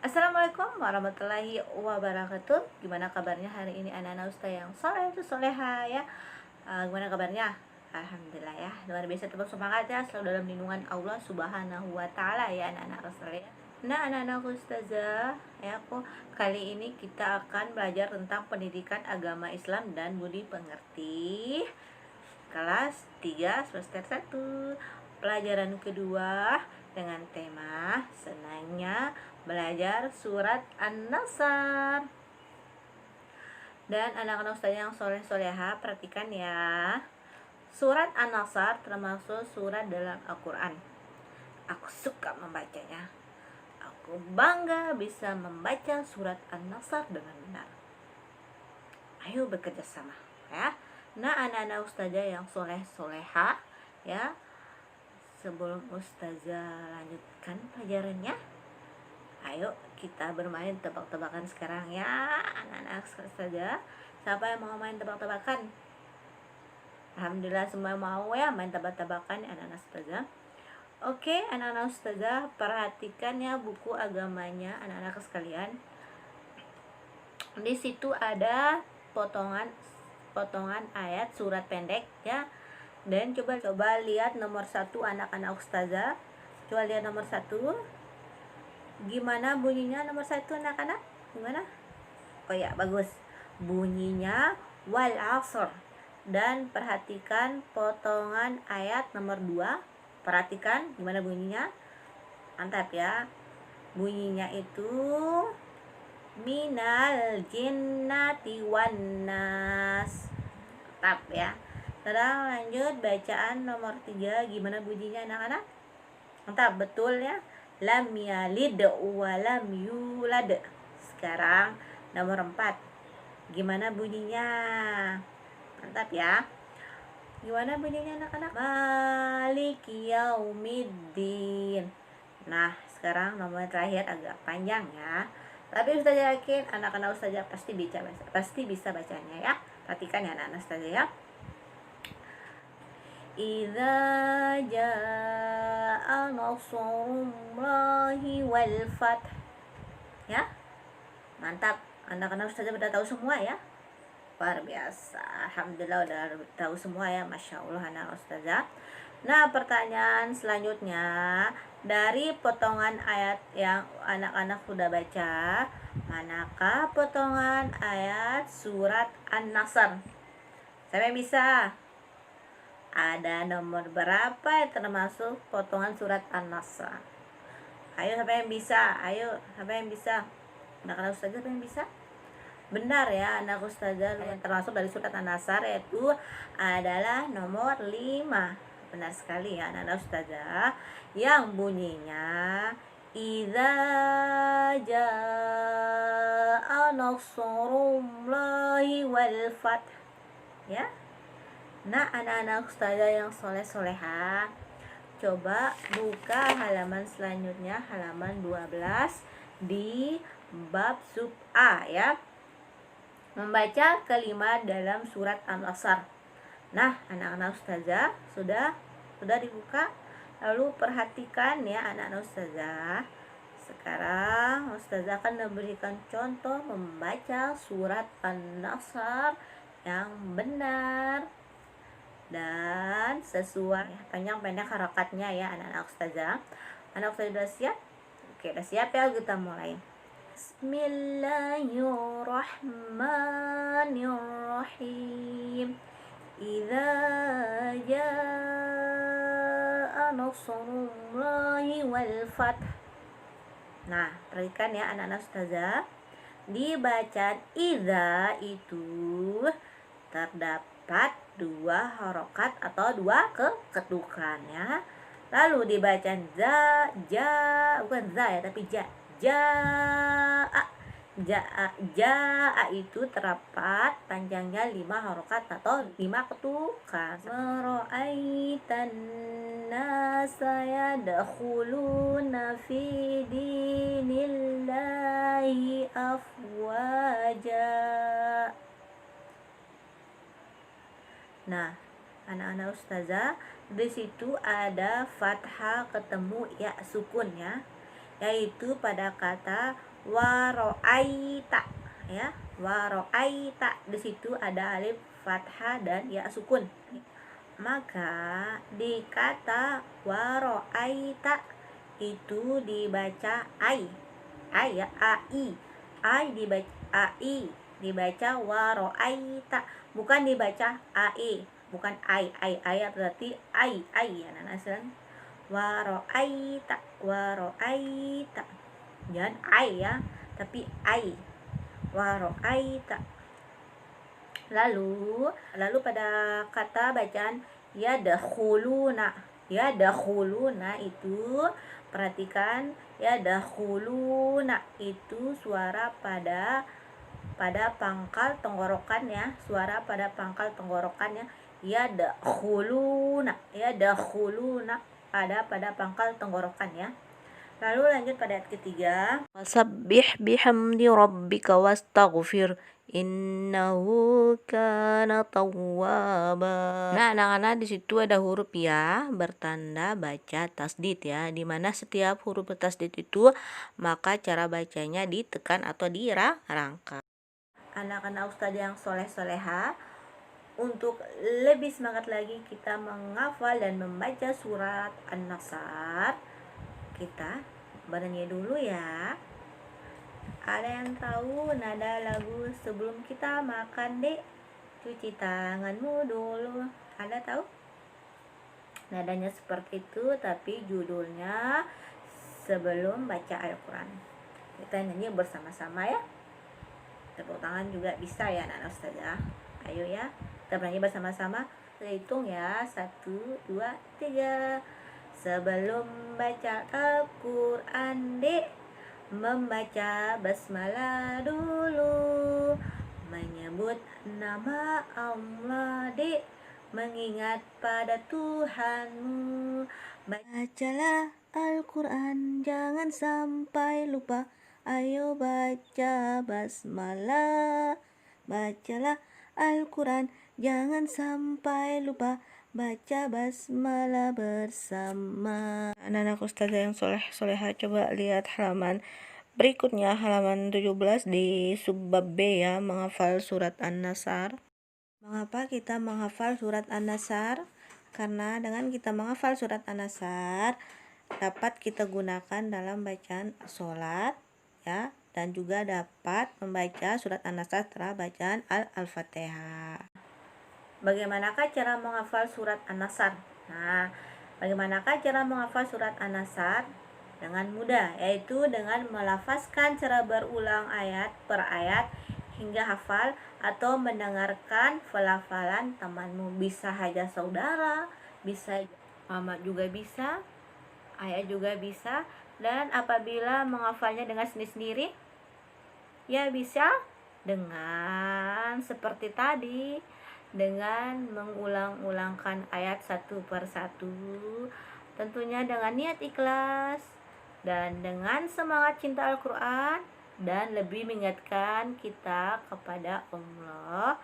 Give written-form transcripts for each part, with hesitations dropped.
Assalamualaikum warahmatullahi wabarakatuh. Gimana kabarnya hari ini anak-anak ustaz yang soleh itu soleha ya? Gimana kabarnya? Alhamdulillah ya. Luar biasa, tetap semangat ya, selalu dalam lindungan Allah Subhanahu wa taala ya anak-anak ustaz ya. Nah, anak-anak ustazah ya, aku kali ini kita akan belajar tentang pendidikan agama Islam dan budi pengerti. Kelas 3 semester 1. Pelajaran kedua dengan tema senangnya belajar surat An-Nasr. Dan anak-anak ustazah yang soleh-soleha, perhatikan ya. Surat An-Nasr termasuk surat dalam Al-Quran. Aku suka membacanya. Aku bangga bisa membaca surat An-Nasr dengan benar. Ayo bekerja sama ya. Nah, anak-anak ustazah yang soleh-soleha ya, sebelum ustazah lanjutkan pelajarannya, ayo kita bermain tebak-tebakan sekarang ya anak-anak ustazah. Siapa yang mau main tebak-tebakan? Alhamdulillah semua mau ya main tebak-tebakan anak-anak ustazah. Oke, anak-anak ustazah, perhatikan ya buku agamanya anak-anak sekalian. Di situ ada potongan ayat surat pendek ya. Dan coba lihat nomor 1 anak-anak ustazah. Coba lihat nomor 1. Gimana bunyinya nomor 1 anak-anak? Gimana? Oh ya, bagus. Bunyinya wal asr. Dan perhatikan potongan ayat nomor 2. Perhatikan gimana bunyinya. Mantap ya. Bunyinya itu minal jinnati wan nas. Mantap ya. Sekarang lanjut bacaan nomor 3. Gimana bunyinya anak-anak? Mantap, betul ya. Lam yalid wa lam yulad. Sekarang nomor 4. Gimana bunyinya? Mantap ya. Gimana bunyinya anak-anak? Maliki yaumiddin. Nah, sekarang nomor terakhir agak panjang ya. Tapi ustazah yakin anak-anak ustazah pasti bisa bacanya ya. Perhatikan ya anak-anak ustazah ya. Idza jaa nasrullahi wal fath. Ya. Mantap. Anak-anak ustazah udah tahu semua ya. Luar biasa. Alhamdulillah udah tahu semua ya. Masya Allah anak ustazah. Nah, pertanyaan selanjutnya, dari potongan ayat yang anak-anak sudah baca, manakah potongan ayat surat An-Nasr? Siapa yang bisa? Ada nomor berapa yang termasuk potongan surat An-Nasr? Ayo, siapa yang bisa? Ayo, siapa yang bisa? Anak-anak ustazah, siapa yang bisa? Benar ya, anak ustazah, yang termasuk dari surat An-Nasr yaitu adalah nomor 5. Benar sekali ya anak-anak ustazah, yang bunyinya idza jaa nasrullahi wal fath ya. Nah, anak-anak ustazah yang soleh-soleha, coba buka halaman selanjutnya, halaman 12 di bab sub A ya. Membaca kalimat dalam surat An-Nasr. Nah, anak-anak ustazah sudah dibuka. Lalu perhatikan ya anak-anak ustazah. Sekarang ustazah akan memberikan contoh membaca surat An-Nasr yang benar dan sesuai panjang-pendek harakatnya ya anak-anak ustazah. Anak ustazah sudah siap? Oke, sudah siap ya, kita mulai. Bismillahirrahmanirrahim. Idza jaa nasrullahi wal fath. Nah, perhatikan ya anak-anak ustazah. Di bacaan idza itu terdapat 2 harokat atau 2 ketukan ya. Lalu di bacaan bukan za ya, tapi jaa itu terdapat panjangnya 5 harokat atau 5 ketukan. Mera'aitan nasa yadkhuluna fi dinillahi afwaja. Nah, anak-anak ustazah, di situ ada fathah ketemu ya sukun ya. yaitu pada kata waro'aita ya. Waro'aita, di situ ada alif fathah dan ya sukun. Maka di kata waro'aita itu dibaca ai. Ai ya, ai. Ai dibaca waro'aita, bukan dibaca ai. Bukan ai berarti ai ya nanasan. Waro'aita jangan ai ya, tapi ai. Waro'aita. Lalu pada kata bacaan yadkhuluna itu perhatikan, yadkhuluna itu suara pada pangkal tenggorokan ya, yadkhuluna pada pangkal tenggorokan ya. Lalu lanjut pada ayat ketiga. Wasabbih bihamdi rabbika wastaghfir innahu kana tawwaba. Nah, anak-anak di situ ada huruf ya bertanda baca tasdid ya, dimana setiap huruf bertasdid itu maka cara bacanya ditekan atau dirangka. Anak-anak ustadz yang soleh-soleha, untuk lebih semangat lagi kita menghafal dan membaca surat An-Nasr, kita bernyanyi dulu ya. Ada yang tahu nada lagu sebelum kita makan, Dek? Cuci tanganmu dulu. Ada tahu? Nadanya seperti itu, tapi judulnya sebelum baca Al-Quran. Kita nyanyi bersama-sama ya. Tepuk tangan juga bisa ya anak ustazah. Ayo ya, kita bernyanyi bersama-sama. Kita hitung ya, 1, 2, 3. Sebelum baca Al-Quran, Dek, membaca basmalah dulu, menyebut nama Allah, Dek, mengingat pada Tuhanmu. Bacalah Al-Quran, jangan sampai lupa. Ayo baca basmalah. Bacalah Al-Quran, jangan sampai lupa. Baca basmalah bersama. Anak-anak ustazah yang soleha, coba lihat halaman berikutnya, halaman 17 di subbab B ya, menghafal surat An-Nasr. Mengapa kita menghafal surat An-Nasr? Karena dengan kita menghafal surat An-Nasr dapat kita gunakan dalam bacaan sholat ya, dan juga dapat membaca surat An-Nasr setelah bacaan Al-Fatihah. Bagaimanakah cara menghafal surat An-Nasr? Nah, bagaimanakah cara menghafal surat An-Nasr? Dengan mudah, yaitu dengan melafazkan secara berulang ayat per ayat hingga hafal, atau mendengarkan pelafalan temanmu. Bisa saja saudara, bisa mama juga bisa, ayah juga bisa. Dan apabila menghafalnya dengan sendiri-sendiri, ya bisa dengan seperti tadi, dengan mengulang-ulangkan ayat satu per satu, tentunya dengan niat ikhlas dan dengan semangat cinta Al-Quran, dan lebih mengingatkan kita kepada Allah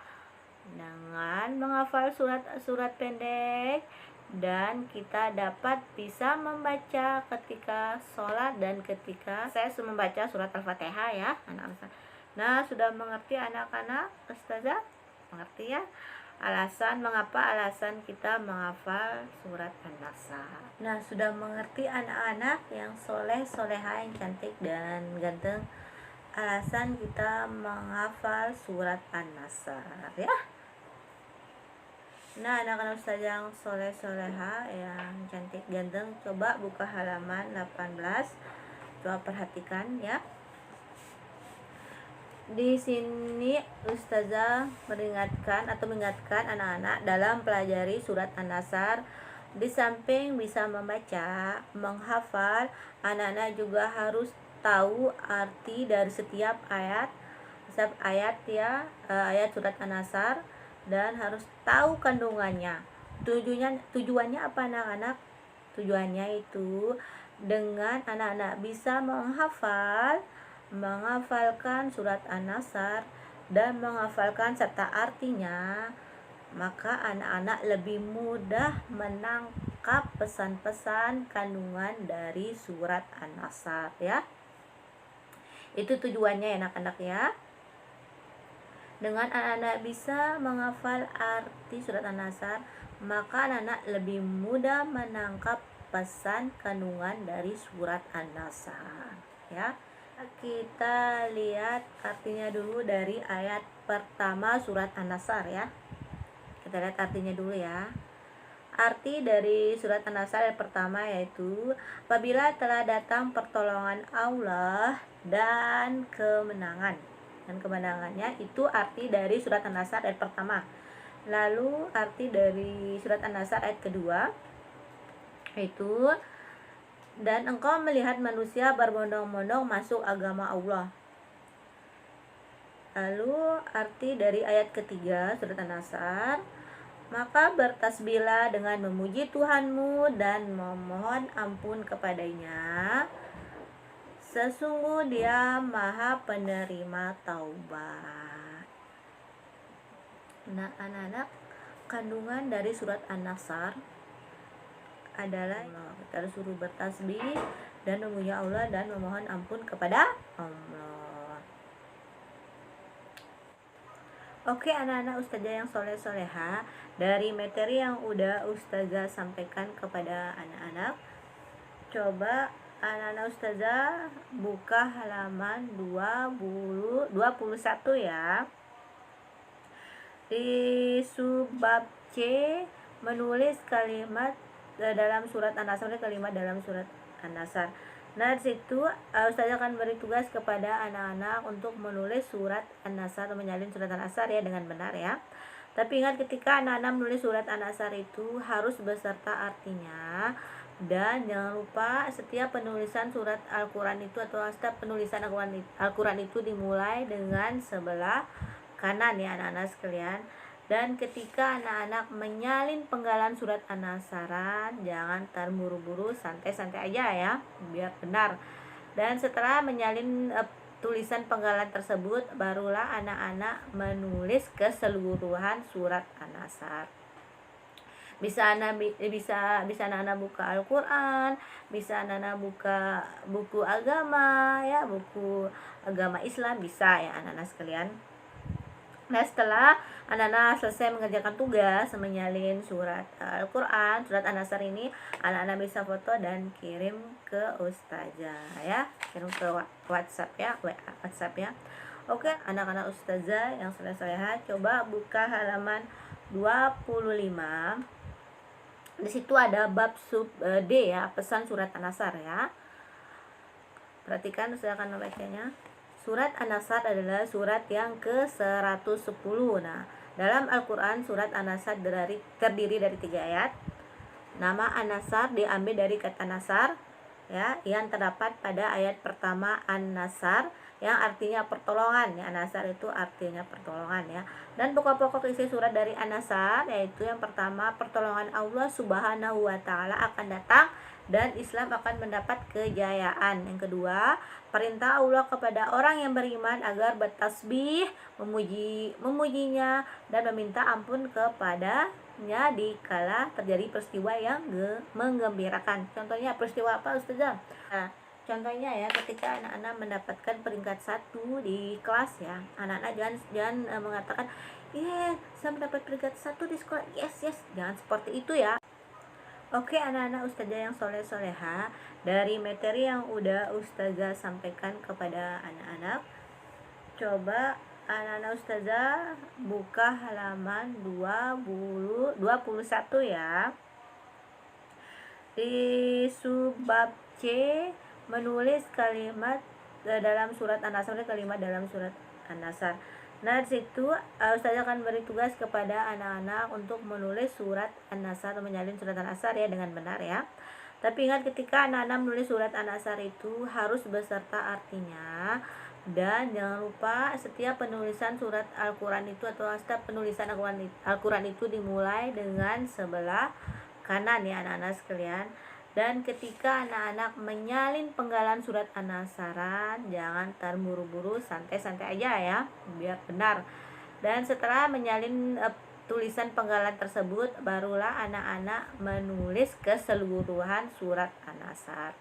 dengan menghafal surat pendek, dan kita dapat bisa membaca ketika sholat dan ketika saya membaca surat Al-Fatihah ya anak-anak. Nah, sudah mengerti anak-anak ustazah? Mengerti ya? Mengapa kita menghafal surat An-Nasr. Nah, sudah mengerti anak-anak yang soleha yang cantik dan ganteng, alasan kita menghafal surat An-Nasr ya. Nah, anak-anak ustazah yang soleha yang cantik ganteng, coba buka halaman 18. Coba perhatikan ya. Di sini ustazah mengingatkan anak-anak dalam pelajari surat An-Nasr, di samping bisa membaca, menghafal, anak-anak juga harus tahu arti dari setiap ayat ya, ayat surat An-Nasr, dan harus tahu kandungannya. Tujuannya apa anak-anak? Tujuannya itu dengan anak-anak bisa menghafalkan surat An-Nasr dan menghafalkan serta artinya, maka anak-anak lebih mudah menangkap menangkap pesan-pesan kandungan dari surat An-Nasr ya. Itu tujuannya ya anak-anak ya. Dengan anak-anak bisa menghafal arti surat An-Nasr, maka anak-anak lebih mudah menangkap pesan kandungan dari surat An-Nasr ya. Kita lihat artinya dulu dari ayat pertama surat An-Nasr ya. Kita lihat artinya dulu ya. Arti dari surat An-Nasr yang pertama yaitu apabila telah datang pertolongan Allah dan kemenangan. Dan kemenangannya itu arti dari surat An-Nasr ayat pertama. Lalu arti dari surat An-Nasr ayat kedua yaitu dan engkau melihat manusia berbondong-bondong masuk agama Allah. Lalu arti dari ayat ketiga surat An-Nasr, maka bertasbihlah dengan memuji Tuhanmu dan memohon ampun kepadanya. Sesungguh Dia Maha Penerima Taubat. Nah, anak-anak, kandungan dari surat An-Nasr adalah kita disuruh bertasbih dan memuji Allah dan memohon ampun kepada Allah. Oke anak-anak ustazah yang soleh-soleha, dari materi yang udah ustazah sampaikan kepada anak-anak, coba anak-anak ustazah buka halaman 21 ya. Di subbab C menulis kalimat dalam surat An-Nasr, kalimat dalam surat An-Nasr. Nah, di situ ustazah akan beri tugas kepada anak-anak untuk menulis surat An-Nasr atau menyalin surat An-Nasr ya dengan benar ya. Tapi ingat ketika anak-anak menulis surat An-Nasr itu harus beserta artinya. Dan jangan lupa setiap penulisan surat Al-Quran itu atau setiap penulisan Al-Quran itu dimulai dengan sebelah kanan ya anak-anak sekalian. Dan ketika anak-anak menyalin penggalan surat An-Nasr, jangan terburu-buru, santai-santai aja ya, biar benar. Dan setelah menyalin tulisan penggalan tersebut, barulah anak-anak menulis keseluruhan surat An-Nasr. Bisa anak-anak buka Al-Quran, bisa anak-anak buka buku agama ya, buku agama Islam bisa ya anak-anak sekalian. Nah, setelah anak-anak selesai mengerjakan tugas menyalin surat Al-Quran, surat An-Nasr ini, anak-anak bisa foto dan kirim ke ustazah ya, kirim ke WhatsApp ya, WhatsApp ya. Oke, anak-anak ustazah yang soleh-soleha, coba buka halaman 25. Di situ ada bab sub D ya, pesan surat An-Nasr ya. Perhatikan, saya akan membacanya. Surat An-Nasr adalah surat yang ke-110. Nah, dalam Al-Quran surat An-Nasr terdiri dari 3 ayat. Nama An-Nasr diambil dari kata Nasar ya, yang terdapat pada ayat pertama An-Nasr yang artinya pertolongan ya. An-Nasr itu artinya pertolongan ya. Dan pokok-pokok isi surat dari An-Nasr yaitu yang pertama, pertolongan Allah Subhanahu wa taala akan datang dan Islam akan mendapat kejayaan. Yang kedua, perintah Allah kepada orang yang beriman agar bertasbih, memujinya dan meminta ampun kepadanya dikala terjadi peristiwa yang menggembirakan. Contohnya peristiwa apa ustazah? Nah, contohnya ya, ketika anak-anak mendapatkan peringkat 1 di kelas ya, anak-anak jangan mengatakan, saya mendapat peringkat 1 di sekolah, yes, jangan seperti itu ya. Oke anak-anak ustazah yang soleh-soleha, dari materi yang udah ustazah sampaikan kepada anak-anak, coba anak-anak ustazah buka halaman 21 ya. Di subbab C menulis kalimat dalam surat An-Nasr, kalimat dalam surat An-Nasr. Nah, di situ ustazah akan beri tugas kepada anak-anak untuk menulis surat An-Nasr atau menyalin surat An-Nasr ya dengan benar ya. Tapi ingat ketika anak-anak menulis surat An-Nasr itu harus beserta artinya. Dan jangan lupa setiap penulisan surat Al-Quran itu atau setiap penulisan Al-Quran itu dimulai dengan sebelah kanan ya anak-anak sekalian. Dan ketika anak-anak menyalin penggalan surat An-Nasr, jangan terburu-buru, santai-santai aja ya, biar benar. Dan setelah menyalin tulisan penggalan tersebut, barulah anak-anak menulis keseluruhan surat An-Nasr.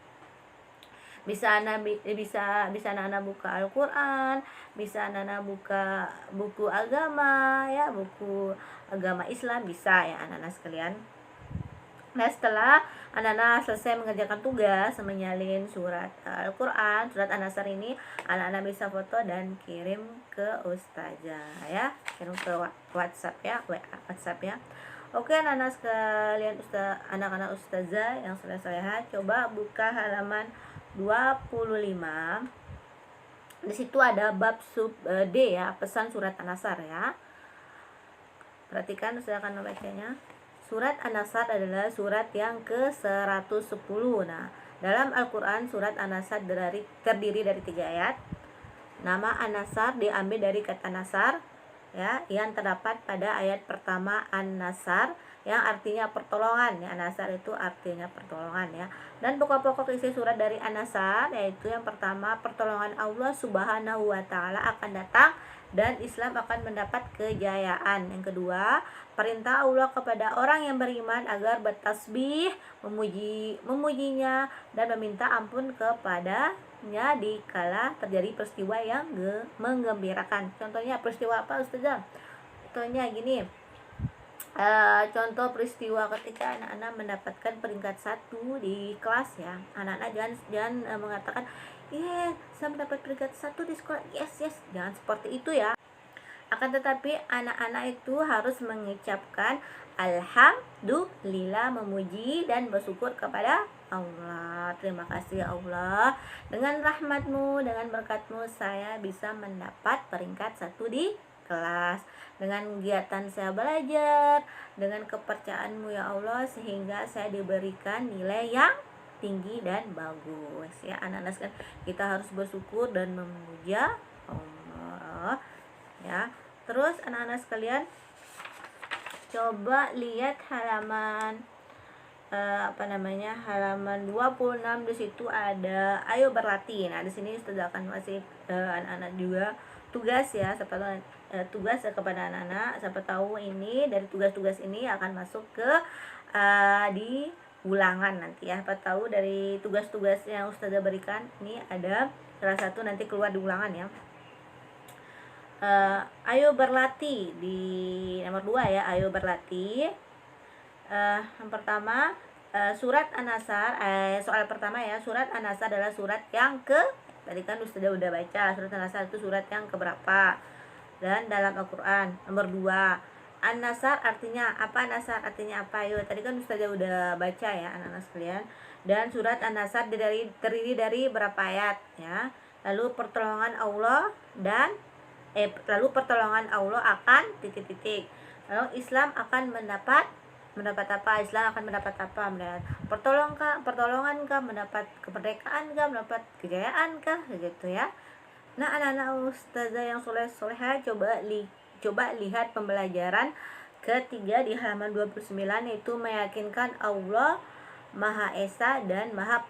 Bisa anak-anak buka Al-Qur'an, bisa anak-anak buka buku agama ya, buku agama Islam, bisa ya anak-anak sekalian. Nah, setelah anak-anak selesai mengerjakan tugas menyalin surat Al-Qur'an, surat An-Nasr ini, anak-anak bisa foto dan kirim ke ustazah ya, kirim ke WhatsApp ya, WhatsApp ya. Oke anak-anak sekalian, anak-anak ustazah yang soleh-soleha, coba buka halaman 25. Di situ ada bab sub D ya, pesan surat An-Nasr ya. Perhatikan, saya akan membacanya. Surat An-Nasr adalah surat yang ke-110. Nah, dalam Al-Qur'an surat An-Nasr terdiri dari 3 ayat. Nama An-Nasr diambil dari kata nasar ya, yang terdapat pada ayat pertama An-Nasr yang artinya pertolongan ya. An-Nasr itu artinya pertolongan ya. Dan pokok-pokok isi surat dari An-Nasr yaitu yang pertama, pertolongan Allah Subhanahu wa taala akan datang dan Islam akan mendapat kejayaan. Yang kedua, perintah Allah kepada orang yang beriman agar bertasbih, memujinya dan meminta ampun kepadanya dikala terjadi peristiwa yang menggembirakan. Contohnya peristiwa apa Ustazah? Contohnya gini, contoh peristiwa ketika anak-anak mendapatkan peringkat 1 di kelas ya. Anak-anak jangan mengatakan, saya mendapat peringkat 1 di sekolah, yes, jangan seperti itu ya. Akan tetapi anak-anak itu harus mengucapkan alhamdulillah, memuji dan bersyukur kepada Allah. Terima kasih ya Allah, dengan rahmatmu, dengan berkatmu saya bisa mendapat peringkat 1 di kelas. Dengan kegiatan saya belajar, dengan kepercayaanmu ya Allah, sehingga saya diberikan nilai yang tinggi dan bagus ya. Anak-anak sekalian, kita harus bersyukur dan memuja Allah ya. Terus anak-anak sekalian, coba lihat halaman halaman 26. Di situ ada ayo berlatih. Nah, di sini sudah akan masih anak-anak juga tugas ya, siapa tahu tugas kepada anak-anak, siapa tahu ini dari tugas-tugas ini akan masuk ke di ulangan nanti ya. Siapa tahu dari tugas-tugas yang Ustazah berikan ini ada salah satu nanti keluar di ulangan ya. Ayo berlatih di nomor 2 ya, ayo berlatih. Yang pertama, surat An-Nasr, soal pertama ya, surat An-Nasr adalah surat yang tadi kan Ustazah udah baca, surat An-Nasr itu surat yang keberapa dan dalam Al-Qur'an. Nomor 2, An-Nasr artinya apa? An-Nasr artinya apa? Yuk, tadi kan Ustazah udah baca ya anak-anak sekalian. Dan surat An-Nasr terdiri dari berapa ayat ya? Lalu pertolongan Allah akan titik-titik. Lalu Islam akan mendapat apa? Islam akan mendapat apa? Mendapat pertolongan kah? Mendapat kemerdekaan kah? Mendapat kejayaan kah? Gitu ya. Nah, anak-anak ustazah yang soleh-soleha, coba lihat pembelajaran ketiga di halaman 29, yaitu meyakinkan Allah Maha Esa dan Maha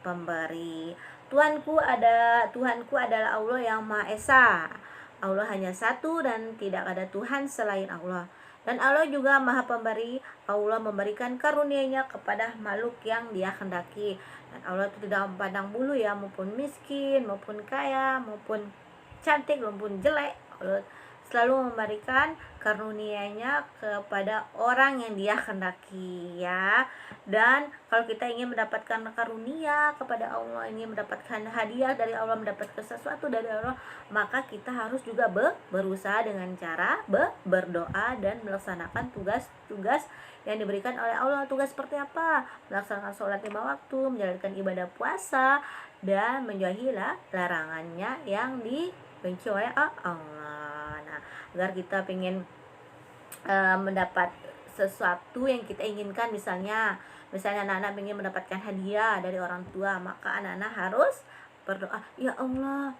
Pemberi. Tuhanku adalah Allah yang Maha Esa. Allah hanya satu dan tidak ada Tuhan selain Allah. Dan Allah juga Maha Pemberi. Allah memberikan karunia-Nya kepada makhluk yang Dia kehendaki. Dan Allah itu tidak memandang bulu ya, maupun miskin, maupun kaya, maupun cantik, maupun jelek. Allah selalu memberikan karunia-Nya kepada orang yang Dia kehendaki ya. Dan kalau kita ingin mendapatkan karunia kepada Allah, ingin mendapatkan hadiah dari Allah, mendapatkan sesuatu dari Allah, maka kita harus juga berusaha dengan cara berdoa dan melaksanakan tugas-tugas yang diberikan oleh Allah. Tugas seperti apa? Melaksanakan sholat 5 waktu, menjalankan ibadah puasa, dan menjauhi larangannya yang dibenci oleh Allah. Nah, agar kita ingin mendapat sesuatu yang kita inginkan, misalnya anak-anak ingin mendapatkan hadiah dari orang tua, maka anak-anak harus berdoa, ya Allah,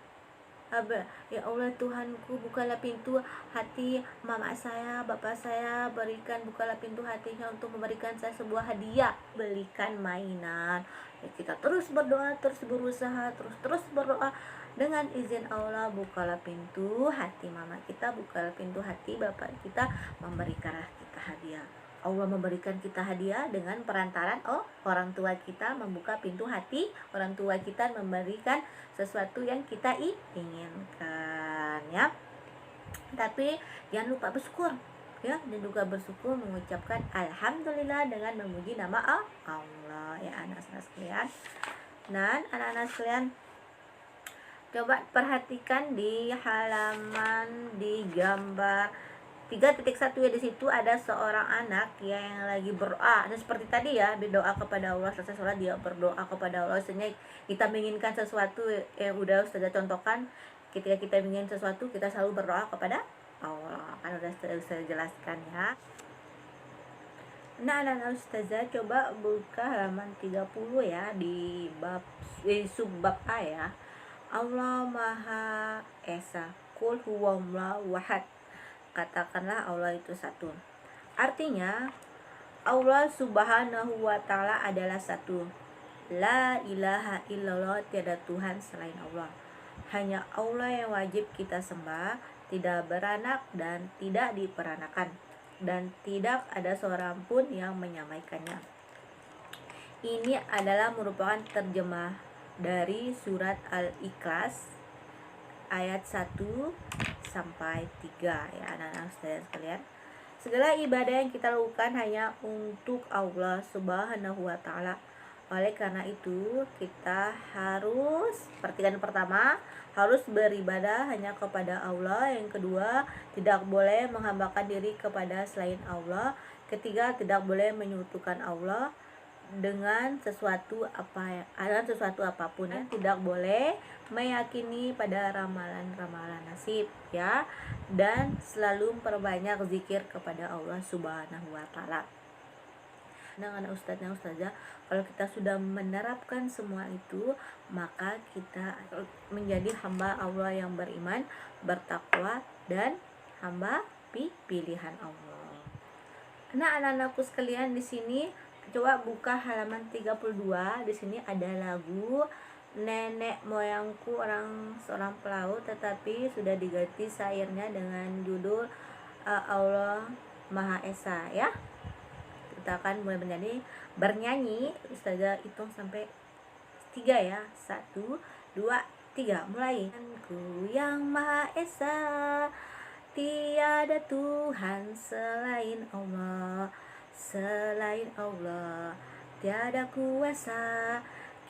Ya Allah Tuhanku, bukalah pintu hati mama saya, bapak saya, bukalah pintu hatinya untuk memberikan saya sebuah hadiah, belikan mainan. Ya, kita terus berdoa, terus berusaha, terus berdoa. Dengan izin Allah, bukalah pintu hati mama kita, bukalah pintu hati bapak kita, memberikanlah kita hadiah. Allah memberikan kita hadiah dengan perantaran orang tua kita membuka pintu hati orang tua kita, memberikan sesuatu yang kita inginkan, ya. Tapi jangan lupa bersyukur, ya, dan juga bersyukur mengucapkan alhamdulillah dengan memuji nama Allah, ya anak-anak sekalian. Dan anak-anak sekalian, coba perhatikan di halaman di gambar 3.1 ya, di situ ada seorang anak ya yang lagi berdoa. Nah, seperti tadi ya, berdoa kepada Allah, selesai sholat dia berdoa kepada Allah. Sehingga kita menginginkan sesuatu yang udah Ustazah contohkan, ketika kita ingin sesuatu kita selalu berdoa kepada Allah. Kan udah saya jelaskan ya. Nah, anak-anak Ustazah coba buka halaman 30 ya, di subbab A ya. Allah Maha Esa, Qul huwallahu ahad. Katakanlah Allah itu satu. Artinya Allah Subhanahu wa Ta'ala adalah satu. La ilaha illallah, tiada Tuhan selain Allah. Hanya Allah yang wajib kita sembah, tidak beranak dan tidak diperanakan, dan tidak ada seorang pun yang menyamaikannya. Ini adalah merupakan terjemah dari surat Al-Ikhlas ayat 1 sampai 3 ya anak-anak sekalian. Segala ibadah yang kita lakukan hanya untuk Allah Subhanahu wa Ta'ala. Oleh karena itu kita harus, perhatikan, pertama harus beribadah hanya kepada Allah. Yang kedua, tidak boleh menghambakan diri kepada selain Allah. Ketiga, tidak boleh menyekutukan Allah dengan sesuatu apapun ya. Tidak boleh meyakini pada ramalan-ramalan nasib ya, dan selalu memperbanyak zikir kepada Allah Subhanahu wa Ta'ala. Dengan ustadznya ustazah, kalau kita sudah menerapkan semua itu, maka kita menjadi hamba Allah yang beriman, bertakwa, dan hamba pilihan Allah. Nah, anak-anakku sekalian, di sini coba buka halaman 32. Di sini ada lagu Nenek Moyangku Seorang Pelaut, tetapi sudah diganti syairnya dengan judul Allah Maha Esa ya. Kita akan mulai bernyanyi. Ustazah hitung sampai 3 ya. 1, 2, 3, mulai. Ku yang Maha Esa, tiada Tuhan selain Allah. Selain Allah tiada kuasa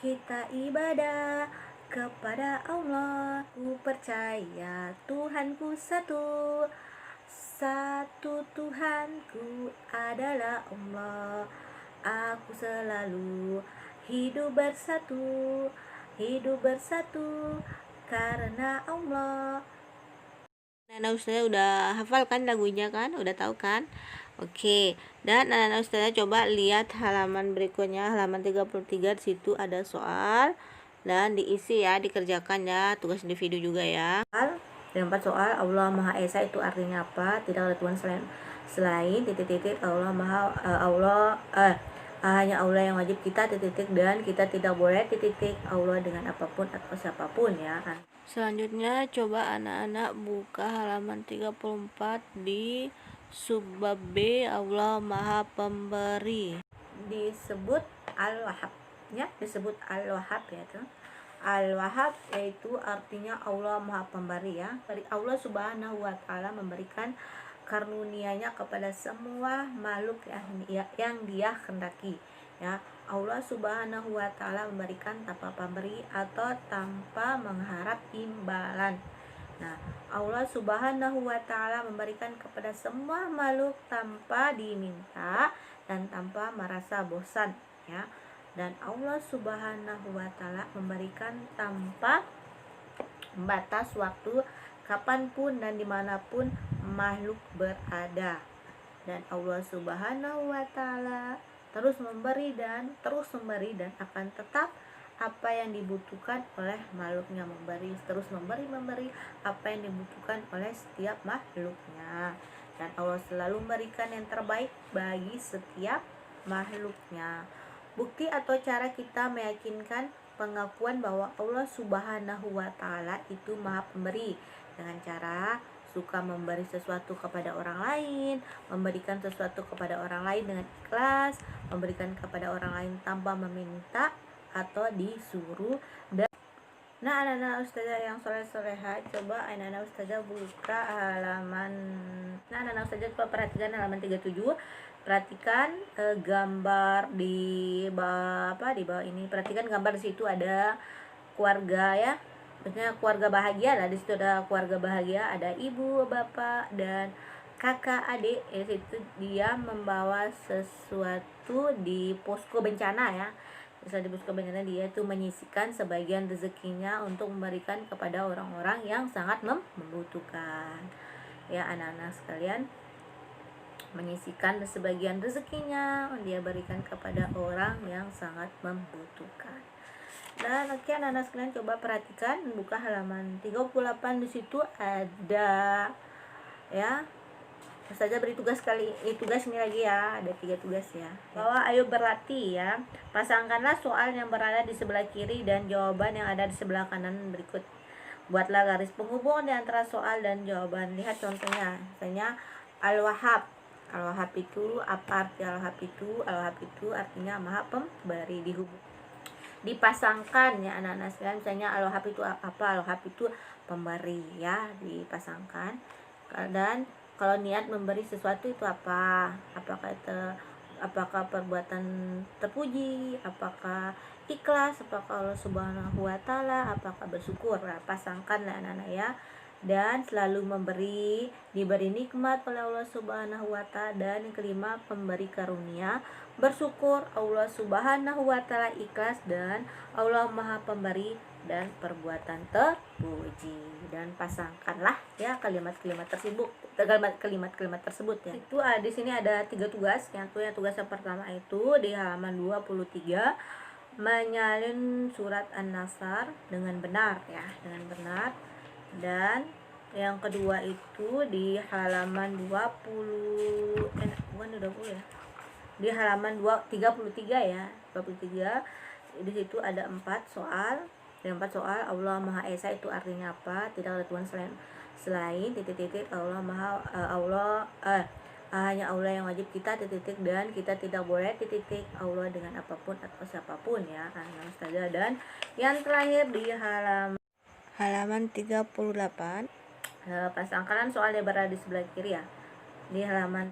kita ibadah kepada Allah. Ku percaya Tuhanku satu, satu Tuhanku adalah Allah. Aku selalu hidup bersatu karena Allah. Nah, Ustazah udah hafal kan lagunya kan? Udah tahu kan? Oke. Dan anak-anak Ustazah coba lihat halaman berikutnya, halaman 33. Di situ ada soal dan diisi ya, dikerjakan ya, tugas individu juga ya. Yang 4 soal, Allah Maha Esa itu artinya apa? Tidak ada Tuhan selain titik-titik Allah Maha hanya Allah yang wajib kita titik-titik, dan kita tidak boleh titik-titik Allah dengan apapun atau siapapun ya. Selanjutnya coba anak-anak buka halaman 34 di subbab B, Allah Maha Pemberi. Disebut Al-Wahhab ya, disebut Al-Wahhab ya tuh. Al-Wahhab yaitu artinya Allah Maha Pemberi ya. Dari Allah Subhanahu wa Ta'ala memberikan karunia-Nya kepada semua makhluk yang Dia kehendaki ya. Allah Subhanahu wa Ta'ala memberikan tanpa pemberi atau tanpa mengharap imbalan. Nah, Allah Subhanahu wa Ta'ala memberikan kepada semua makhluk tanpa diminta dan tanpa merasa bosan ya. Dan Allah Subhanahu wa Ta'ala memberikan tanpa batas waktu, kapanpun dan dimanapun makhluk berada. Dan Allah Subhanahu wa Ta'ala terus memberi dan akan tetap apa yang dibutuhkan oleh makhluknya, memberi, terus memberi apa yang dibutuhkan oleh setiap makhluknya, dan Allah selalu memberikan yang terbaik bagi setiap makhluknya. Bukti atau cara kita meyakinkan pengakuan bahwa Allah Subhanahu wa Ta'ala itu Maha Pemberi dengan cara suka memberi sesuatu kepada orang lain, memberikan sesuatu kepada orang lain dengan ikhlas, memberikan kepada orang lain tanpa meminta atau disuruh. Dan nah, anak-anak ustazah yang soleh-soleha, coba anak-anak ustazah buka halaman, nah anak-anak ustazah coba perhatikan halaman 37. Perhatikan gambar di bawah di bawah ini. Perhatikan gambar, di situ ada keluarga ya, maksudnya keluarga bahagia lah. Di situ ada keluarga bahagia, ada ibu, bapak, dan kakak, adik. Di situ dia membawa sesuatu di posko bencana ya. Misalnya di posko bencana, dia itu menyisihkan sebagian rezekinya untuk memberikan kepada orang-orang yang sangat membutuhkan. Ya anak-anak sekalian, menyisihkan sebagian rezekinya dia berikan kepada orang yang sangat membutuhkan. Dan oke, anak-anak sekalian coba perhatikan, buka halaman 38. Di situ ada ya, saja beri tugas tugas ini lagi ya, ada 3 tugas ya. Bahwa ayo berlatih ya, pasangkanlah soal yang berada di sebelah kiri dan jawaban yang ada di sebelah kanan berikut. Buatlah garis penghubung di antara soal dan jawaban. Lihat contohnya, misalnya Al-Wahhab. Al-Wahhab itu apa arti Al-Wahhab itu? Al-Wahhab itu artinya Maha Pemberi. Dipasangkan ya anak-anak sekalian, misalnya Al-Wahhab itu apa? Al-Wahhab itu pemberi ya, dipasangkan. Dan kalau niat memberi sesuatu itu apa? Apakah perbuatan terpuji? Apakah ikhlas? Apakah Allah Subhanahu wa Ta'ala? Apakah bersyukur? Nah, pasangkan lah anak-anak ya. Dan selalu memberi, diberi nikmat oleh Allah Subhanahu wa Ta'ala. Dan yang kelima, pemberi karunia, bersyukur, Allah Subhanahu wa Ta'ala ikhlas, dan Allah Maha Pemberi dan perbuatan terpuji. Dan pasangkanlah ya kalimat-kalimat tersebut ya. Itu di sini ada 3 tugas. Yang tugas yang pertama itu di halaman 23, menyalin surat An-Nasr dengan benar ya, dengan benar. Dan yang kedua itu di halaman 20 ya. Di halaman 33 ya, 23. Di situ ada 4 soal. Ada 4 soal. Allah Maha Esa itu artinya apa? Tidak ada Tuhan selain titik-titik Allah Maha hanya Allah yang wajib kita titik-titik, dan kita tidak boleh titik-titik Allah dengan apapun atau siapapun ya anak ustazah. Dan yang terakhir di halaman 38, pasangkan soalnya berada di sebelah kiri ya. Di halaman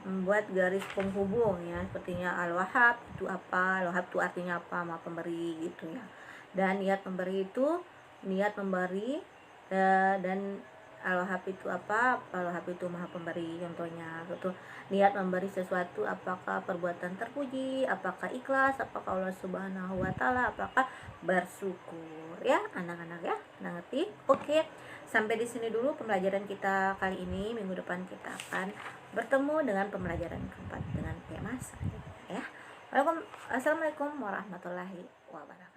membuat garis penghubung ya, sepertinya Al-Wahhab itu apa? Al-Wahhab itu artinya apa? Maha Pemberi gitu ya. Dan niat memberi itu niat memberi, dan Al-Wahhab itu apa? Al-Wahhab itu Maha Pemberi. Contohnya itu niat memberi sesuatu, apakah perbuatan terpuji, apakah ikhlas, apakah Allah Subhanahu wa Ta'ala, apakah bersyukur ya anak-anak ya. Ngerti? Oke. Sampai di sini dulu pembelajaran kita kali ini. Minggu depan kita akan bertemu dengan pembelajaran keempat dengan tema selanjutnya ya. Assalamualaikum warahmatullahi wabarakatuh.